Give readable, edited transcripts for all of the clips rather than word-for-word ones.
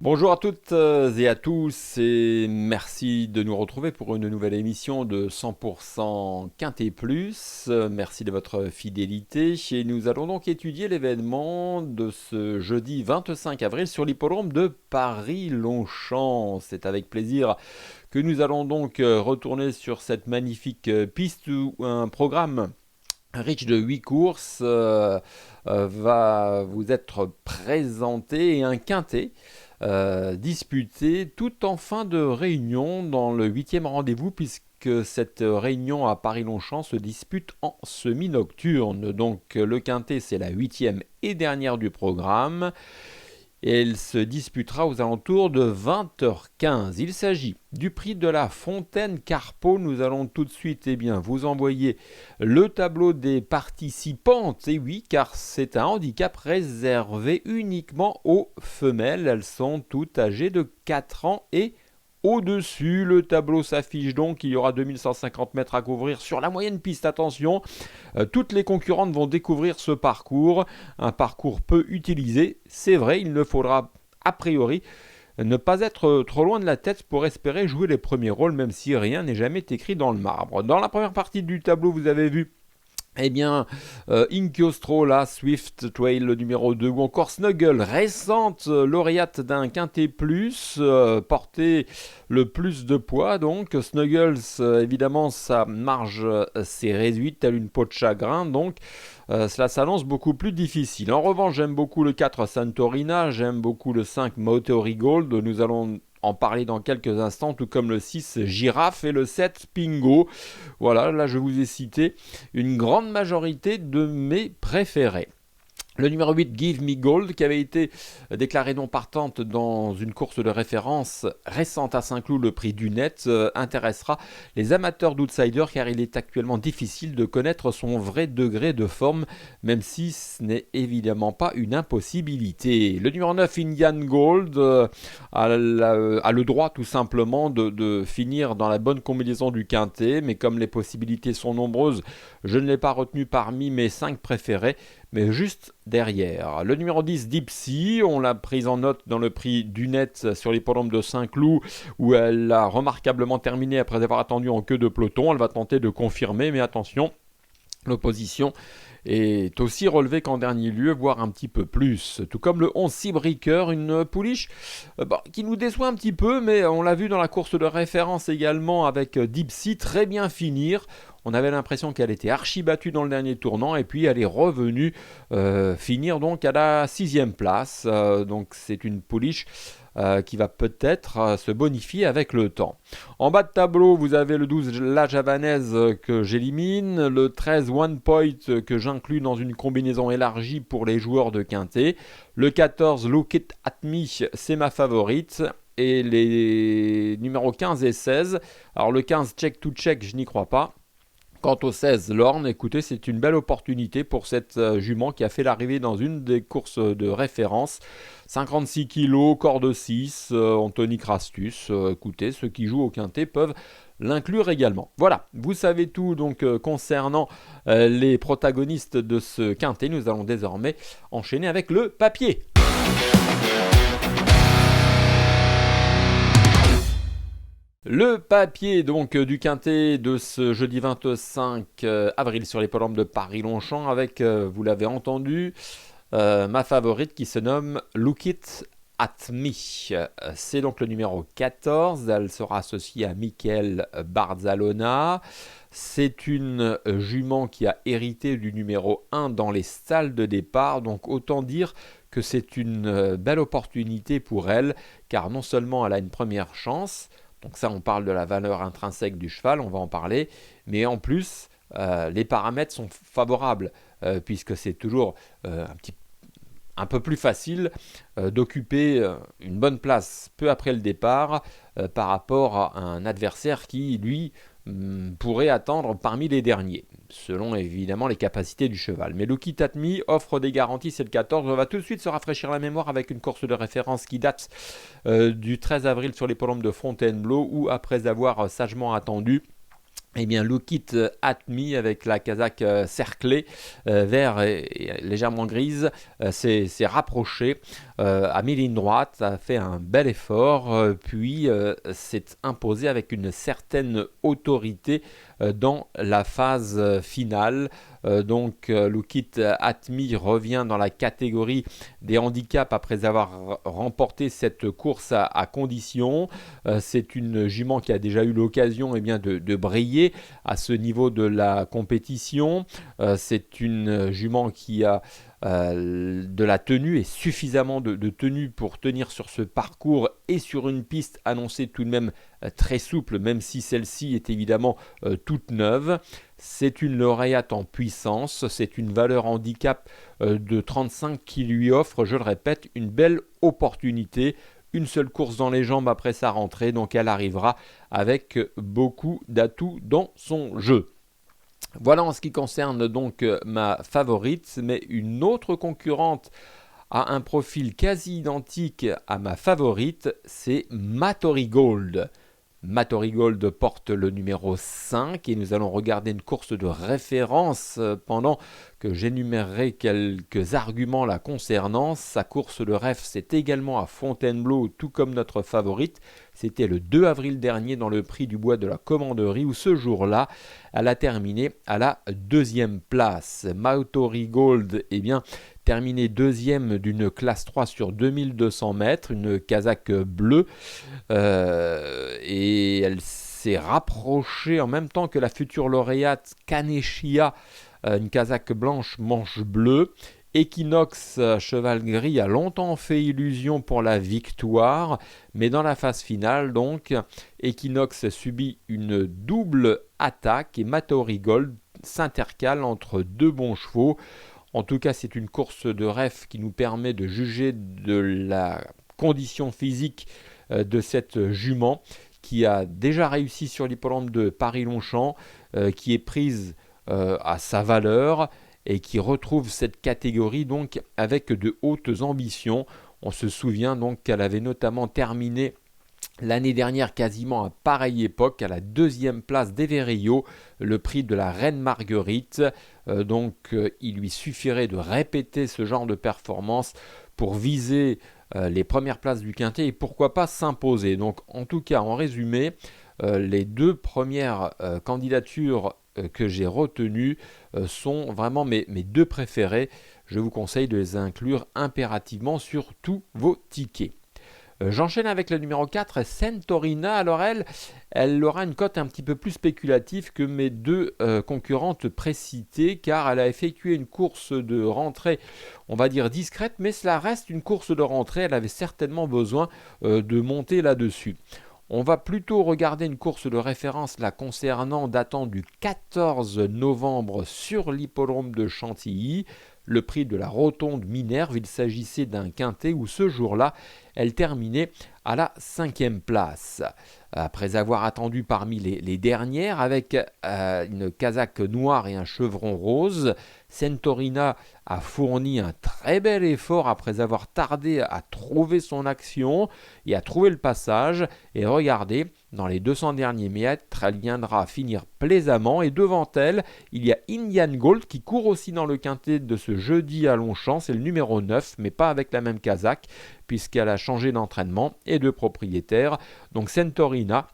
Bonjour à toutes et à tous et merci de nous retrouver pour une nouvelle émission de 100% Quintet Plus. Merci de votre fidélité et nous allons donc étudier l'événement de ce jeudi 25 avril sur l'hippodrome de Paris-Longchamp. C'est avec plaisir que nous allons donc retourner sur cette magnifique piste où un programme riche de 8 courses va vous être présenté et un quintet disputé tout en fin de réunion dans le 8e rendez-vous puisque cette réunion à Paris-Longchamp se dispute en semi-nocturne. Donc le quintet c'est la 8e et dernière du programme. Et elle se disputera aux alentours de 20h15. Il s'agit du prix de la Fontaine Carpeau. Nous allons tout de suite vous envoyer le tableau des participantes. Et oui, car c'est un handicap réservé uniquement aux femelles. Elles sont toutes âgées de 4 ans et au-dessus. Le tableau s'affiche donc, il y aura 2150 mètres à couvrir sur la moyenne piste. Attention, toutes les concurrentes vont découvrir ce parcours, un parcours peu utilisé. C'est vrai, il ne faudra a priori ne pas être trop loin de la tête pour espérer jouer les premiers rôles, même si rien n'est jamais écrit dans le marbre. Dans la première partie du tableau, vous avez vu Inkiostro, là, Swift Trail, le numéro 2, ou encore Snuggle, récente lauréate d'un Quintet Plus, portée le plus de poids, donc Snuggles, évidemment, sa marge s'est réduite, telle une peau de chagrin, donc cela s'annonce beaucoup plus difficile. En revanche, j'aime beaucoup le 4 Santorina, j'aime beaucoup le 5 Motori Gold, nous allons en parler dans quelques instants, tout comme le 6 Girafe et le 7 Pingo. Voilà, là je vous ai cité une grande majorité de mes préférés. Le numéro 8, Give Me Gold, qui avait été déclaré non partante dans une course de référence récente à Saint-Cloud, le prix du net, intéressera les amateurs d'outsiders car il est actuellement difficile de connaître son vrai degré de forme, même si ce n'est évidemment pas une impossibilité. Le numéro 9, Indian Gold, a le droit tout simplement de finir dans la bonne combinaison du quintet, mais comme les possibilités sont nombreuses, je ne l'ai pas retenu parmi mes 5 préférés, mais juste derrière. Le numéro 10, Dipsy, on l'a prise en note dans le prix du net sur l'hippodrome de Saint-Cloud, où elle a remarquablement terminé après avoir attendu en queue de peloton. Elle va tenter de confirmer, mais attention, l'opposition est aussi relevée qu'en dernier lieu, voire un petit peu plus. Tout comme le 11 Seabreaker, une pouliche qui nous déçoit un petit peu, mais on l'a vu dans la course de référence également avec Dipsy, très bien finir. On avait l'impression qu'elle était archi battue dans le dernier tournant et puis elle est revenue finir donc à la 6e place. Donc c'est une pouliche qui va peut-être se bonifier avec le temps. En bas de tableau, vous avez le 12 La Javanaise que j'élimine, le 13 One Point que j'inclus dans une combinaison élargie pour les joueurs de quintet, le 14 Look It At Me, c'est ma favorite, et les numéros 15 et 16. Alors le 15 Check to Check, je n'y crois pas. Quant au 16 Lorne, écoutez, c'est une belle opportunité pour cette jument qui a fait l'arrivée dans une des courses de référence. 56 kg, corde 6, Anthony Crastus. Écoutez, ceux qui jouent au quintet peuvent l'inclure également. Voilà, vous savez tout donc concernant les protagonistes de ce quintet. Nous allons désormais enchaîner avec le papier. Le papier donc du quintet de ce jeudi 25 avril sur l'hippodrome de Paris-Longchamp avec, vous l'avez entendu, ma favorite qui se nomme Look It At Me. C'est donc le numéro 14, elle sera associée à Michael Barzalona. C'est une jument qui a hérité du numéro 1 dans les stalles de départ, donc autant dire que c'est une belle opportunité pour elle, car non seulement elle a une première chance, donc ça on parle de la valeur intrinsèque du cheval, on va en parler, mais en plus les paramètres sont favorables, puisque c'est toujours un peu plus facile d'occuper une bonne place peu après le départ par rapport à un adversaire qui, lui, pourrait attendre parmi les derniers, selon évidemment les capacités du cheval. Mais Look It At Me offre des garanties, c'est le 14. On va tout de suite se rafraîchir la mémoire avec une course de référence qui date du 13 avril sur l'hippodrome de Fontainebleau, où après avoir sagement attendu, Eh bien, Look It At Me avec la casaque cerclée, vert et légèrement grise, s'est rapproché, a mis ligne droite, a fait un bel effort, puis s'est imposé avec une certaine autorité dans la phase finale. Look It At Me revient dans la catégorie des handicaps après avoir remporté cette course à condition. C'est une jument qui a déjà eu l'occasion de briller à ce niveau de la compétition. C'est une jument qui a de la tenue et suffisamment de tenue pour tenir sur ce parcours et sur une piste annoncée tout de même très souple, même si celle-ci est évidemment toute neuve. C'est une lauréate en puissance, c'est une valeur handicap de 35 qui lui offre, je le répète, une belle opportunité. Une seule course dans les jambes après sa rentrée, donc elle arrivera avec beaucoup d'atouts dans son jeu. Voilà en ce qui concerne donc ma favorite, mais une autre concurrente a un profil quasi identique à ma favorite, c'est Mattori Gold. Mattori Gold porte le numéro 5 et nous allons regarder une course de référence pendant que j'énumérerai quelques arguments la concernant. Sa course de ref, c'est également à Fontainebleau, tout comme notre favorite. C'était le 2 avril dernier dans le prix du bois de la Commanderie où ce jour-là, elle a terminé à la deuxième place. Mattori Gold, terminé deuxième d'une classe 3 sur 2200 mètres, une casaque bleue, et elle s'est rapprochée en même temps que la future lauréate Kaneshia, une casaque blanche manche bleue. Equinox, cheval gris, a longtemps fait illusion pour la victoire, mais dans la phase finale, donc, Equinox subit une double attaque et Mattori Gold s'intercale entre deux bons chevaux. En tout cas, c'est une course de ref qui nous permet de juger de la condition physique de cette jument qui a déjà réussi sur l'hippodrome de Paris-Longchamp, qui est prise à sa valeur et qui retrouve cette catégorie donc avec de hautes ambitions. On se souvient donc qu'elle avait notamment terminé l'année dernière quasiment à pareille époque, à la deuxième place d'Everillo, le prix de la Reine Marguerite. Il lui suffirait de répéter ce genre de performance pour viser les premières places du Quintet et pourquoi pas s'imposer. Donc en tout cas, en résumé, les deux premières candidatures que j'ai retenues sont vraiment mes deux préférées. Je vous conseille de les inclure impérativement sur tous vos tickets. J'enchaîne avec le numéro 4, Centorina. Alors elle aura une cote un petit peu plus spéculative que mes deux concurrentes précitées, car elle a effectué une course de rentrée, on va dire discrète, mais cela reste une course de rentrée. Elle avait certainement besoin de monter là-dessus. On va plutôt regarder une course de référence la concernant datant du 14 novembre sur l'hippodrome de Chantilly, le prix de la Rotonde Minerve. Il s'agissait d'un quintet où ce jour-là, elle terminait à la 5e place. Après avoir attendu parmi les dernières avec une casaque noire et un chevron rose, Centorina a fourni un très bel effort après avoir tardé à trouver son action et à trouver le passage. Et regardez, dans les 200 derniers mètres, elle viendra finir plaisamment. Et devant elle, il y a Indian Gold qui court aussi dans le quintet de ce jeudi à Longchamp. C'est le numéro 9, mais pas avec la même casaque, puisqu'elle a changé d'entraînement et de propriétaire. Donc Centorina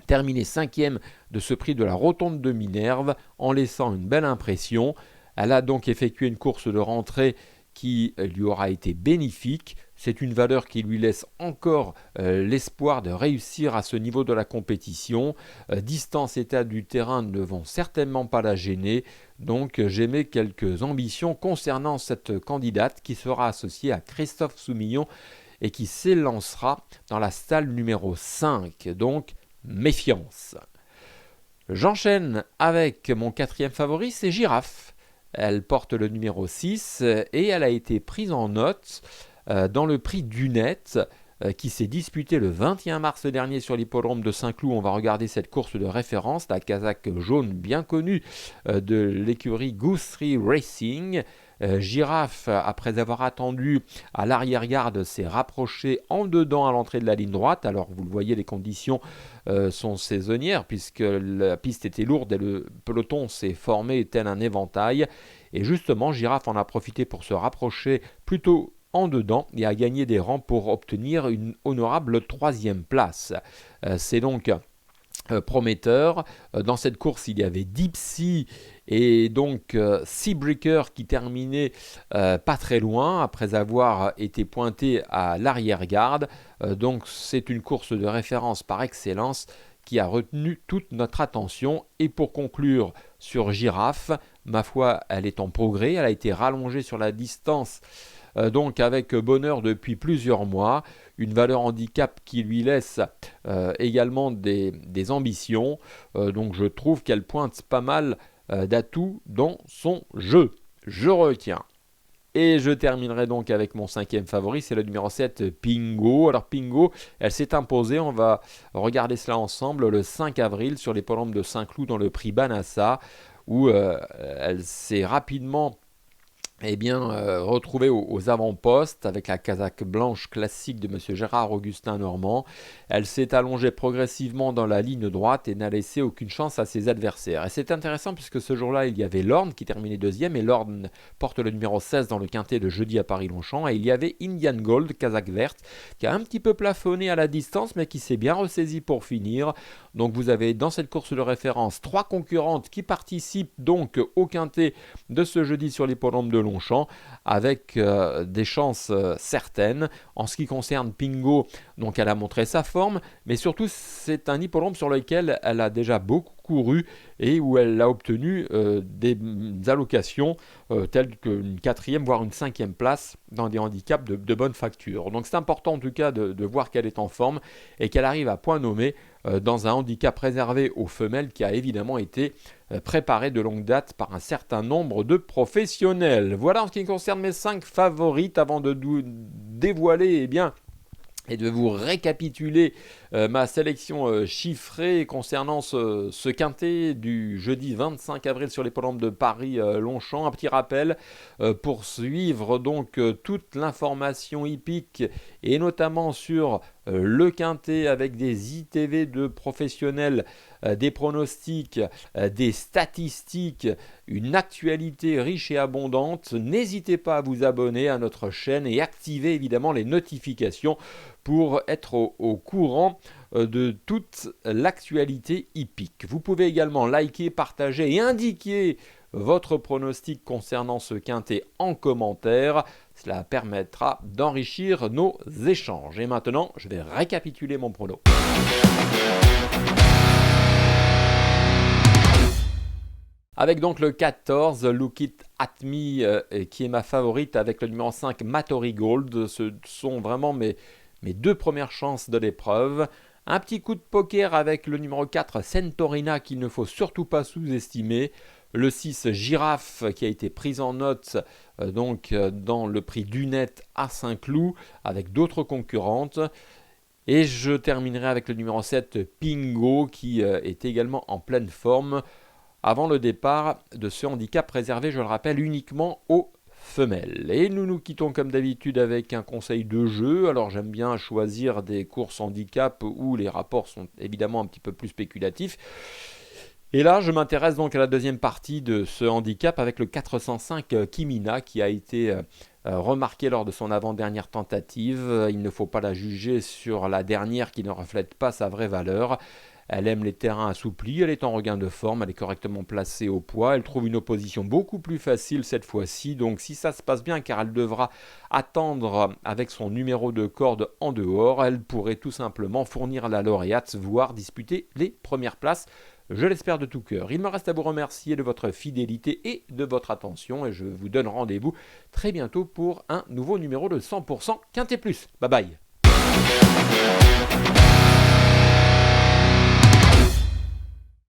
terminé 5e de ce prix de la Rotonde de Minerve en laissant une belle impression. Elle a donc effectué une course de rentrée qui lui aura été bénéfique. C'est une valeur qui lui laisse encore l'espoir de réussir à ce niveau de la compétition. Distance et état du terrain ne vont certainement pas la gêner. Donc j'émets quelques ambitions concernant cette candidate qui sera associée à Christophe Soumillon et qui s'élancera dans la stalle numéro 5. Donc méfiance. J'enchaîne avec mon quatrième favori, c'est Girafe. Elle porte le numéro 6 et elle a été prise en note dans le prix Dunette qui s'est disputé le 21 mars dernier sur l'hippodrome de Saint-Cloud. On va regarder cette course de référence, la casaque jaune bien connue de l'écurie Goosery Racing. Girafe, après avoir attendu à l'arrière-garde, s'est rapproché en dedans à l'entrée de la ligne droite. Alors vous le voyez, les conditions sont saisonnières puisque la piste était lourde et le peloton s'est formé tel un éventail. Et justement, Girafe en a profité pour se rapprocher plutôt en dedans et a gagné des rangs pour obtenir une honorable 3e place. C'est donc prometteur. Dans cette course, il y avait Dipsy et donc Seabreaker qui terminait pas très loin après avoir été pointé à l'arrière-garde. Donc c'est une course de référence par excellence qui a retenu toute notre attention. Et pour conclure sur Girafe, ma foi, elle est en progrès. Elle a été rallongée sur la distance donc avec bonheur depuis plusieurs mois, une valeur handicap qui lui laisse également des ambitions, donc je trouve qu'elle pointe pas mal d'atouts dans son jeu. Je retiens. Et je terminerai donc avec mon 5e favori, c'est le numéro 7, Pingo. Alors Pingo, elle s'est imposée, on va regarder cela ensemble, le 5 avril sur les polombes de Saint-Cloud dans le prix Banassa, où elle s'est rapidement retrouvée aux avant-postes avec la casaque blanche classique de M. Gérard Augustin Normand. Elle s'est allongée progressivement dans la ligne droite et n'a laissé aucune chance à ses adversaires. Et c'est intéressant puisque ce jour-là, il y avait Lorne qui terminait 2e et Lorne porte le numéro 16 dans le quintet de jeudi à Paris-Longchamp. Et il y avait Indian Gold, casaque verte, qui a un petit peu plafonné à la distance mais qui s'est bien ressaisi pour finir. Donc vous avez dans cette course de référence 3 concurrentes qui participent donc au quintet de ce jeudi sur les polombes de Longchamp avec des chances certaines. En ce qui concerne Pingo, donc elle a montré sa forme, mais surtout c'est un hippodrome sur lequel elle a déjà beaucoup couru et où elle a obtenu des allocations telles qu'une 4e voire une 5e place dans des handicaps de bonne facture. Donc c'est important en tout cas de voir qu'elle est en forme et qu'elle arrive à point nommé dans un handicap réservé aux femelles qui a évidemment été préparé de longue date par un certain nombre de professionnels. Voilà en ce qui concerne mes 5 favorites. Avant de dévoiler et de vous récapituler ma sélection chiffrée concernant ce quintet du jeudi 25 avril sur les polombes de Paris-Longchamp. Un petit rappel pour suivre donc toute l'information hippique et notamment sur le quintet avec des ITV de professionnels, des pronostics, des statistiques, une actualité riche et abondante. N'hésitez pas à vous abonner à notre chaîne et activer évidemment les notifications pour être au courant de toute l'actualité hippique. Vous pouvez également liker, partager et indiquer votre pronostic concernant ce quintet en commentaire. Cela permettra d'enrichir nos échanges. Et maintenant, je vais récapituler mon prono. Avec donc le 14, Look It At Me, qui est ma favorite avec le numéro 5, Mattori Gold. Ce sont vraiment mes 2 premières chances de l'épreuve. Un petit coup de poker avec le numéro 4, Centorina, qu'il ne faut surtout pas sous-estimer. Le 6, Girafe, qui a été prise en note dans le prix Dunette à Saint-Cloud, avec d'autres concurrentes. Et je terminerai avec le numéro 7, Pingo, qui est également en pleine forme, avant le départ de ce handicap réservé, je le rappelle, uniquement aux femelles. Et nous nous quittons comme d'habitude avec un conseil de jeu. Alors j'aime bien choisir des courses handicap où les rapports sont évidemment un petit peu plus spéculatifs. Et là, je m'intéresse donc à la deuxième partie de ce handicap avec le 405 Kimina qui a été remarqué lors de son avant-dernière tentative. Il ne faut pas la juger sur la dernière qui ne reflète pas sa vraie valeur. Elle aime les terrains assouplis, elle est en regain de forme, elle est correctement placée au poids, elle trouve une opposition beaucoup plus facile cette fois-ci, donc si ça se passe bien, car elle devra attendre avec son numéro de corde en dehors, elle pourrait tout simplement fournir la lauréate, voire disputer les premières places. Je l'espère de tout cœur. Il me reste à vous remercier de votre fidélité et de votre attention, et je vous donne rendez-vous très bientôt pour un nouveau numéro de 100% Quintet Plus. Bye bye.